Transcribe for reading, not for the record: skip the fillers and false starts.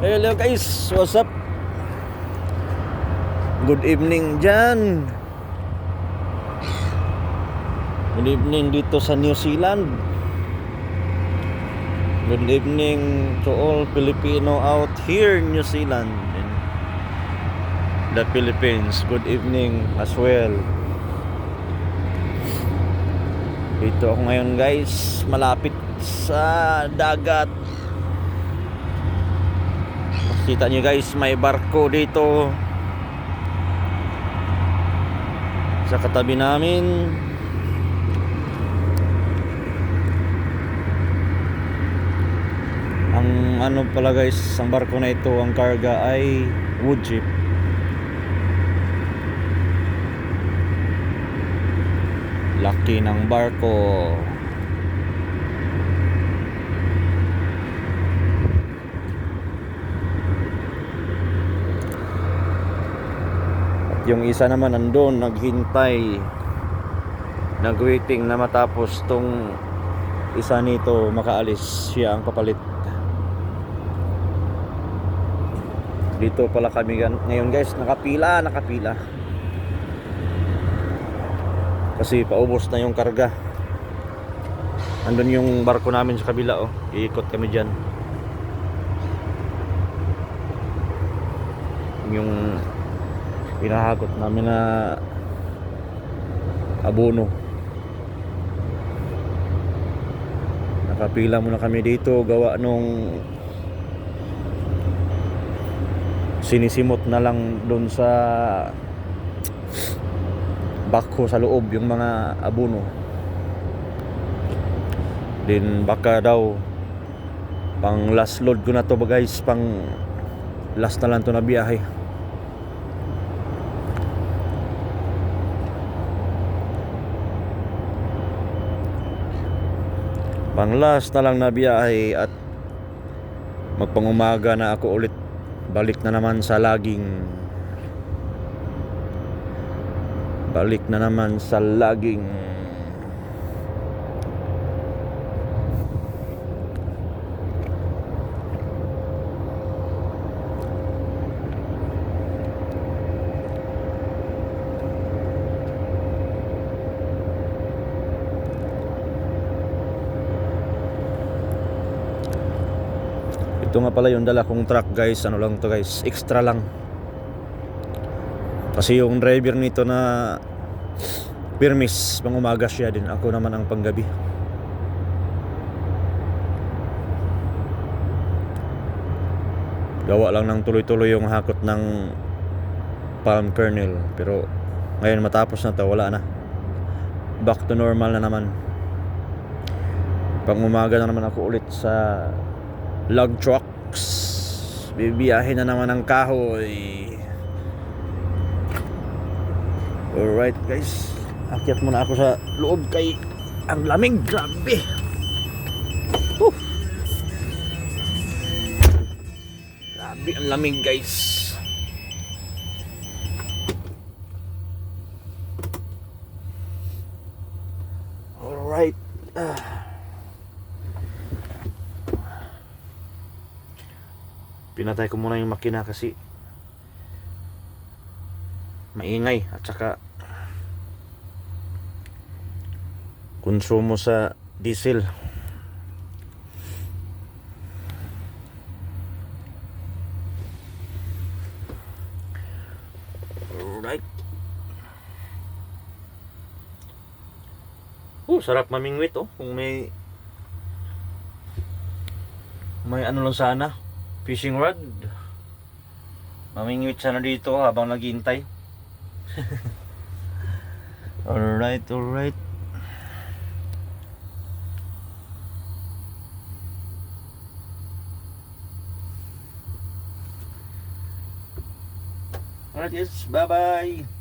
Hello guys, what's up? Good evening dyan. Good evening dito sa New Zealand. Good evening to all Filipino out here in New Zealand and the Philippines. Good evening as well. Dito ako ngayon guys, malapit sa dagat. Kita nyo guys, may barko dito sa katabi namin. Ang ano pala guys, ang barko na ito, ang karga ay wood chip. Laki ng barko. Yung isa naman andun naghintay, nagwaiting na matapos tong isa nito makaalis, siya ang papalit. Dito pala kami ngayon guys, nakapila kasi paubos na yung karga. Andun yung barko namin sa kabila, oh, iikot kami dyan. Yung pinahagot namin na abono. Nakapila muna kami dito, gawa nung sinisimot na lang doon sa bako sa loob yung mga abono. Then baka daw pang last load ko na to guys, pang last na lang to na biyahe. Pang last na lang na biyahe at magpangumaga na ako ulit, balik na naman sa laging ito nga pala yung dala kong truck guys. Ano lang to guys, extra lang. Kasi yung driver nito na permis, pang umaga siya din. Ako naman ang panggabi. Gawa lang ng tuloy-tuloy yung hakot ng palm kernel. Pero ngayon matapos na to, wala na. Back to normal na naman. Pang umaga na naman ako ulit sa log trucks. Bibiyahin na naman ang kahoy. Alright guys, akyat muna ako sa loob kay ang lamig, grabe. Grabe ang lamig guys. Alright. Pinatay ko muna yung makina kasi maingay at saka konsumo sa diesel. Alright. Sarap mamingwit oh. Kung may ano lang sana, fishing rod, mamingwit sana dito habang naghihintay. Alright. Alright guys, bye bye.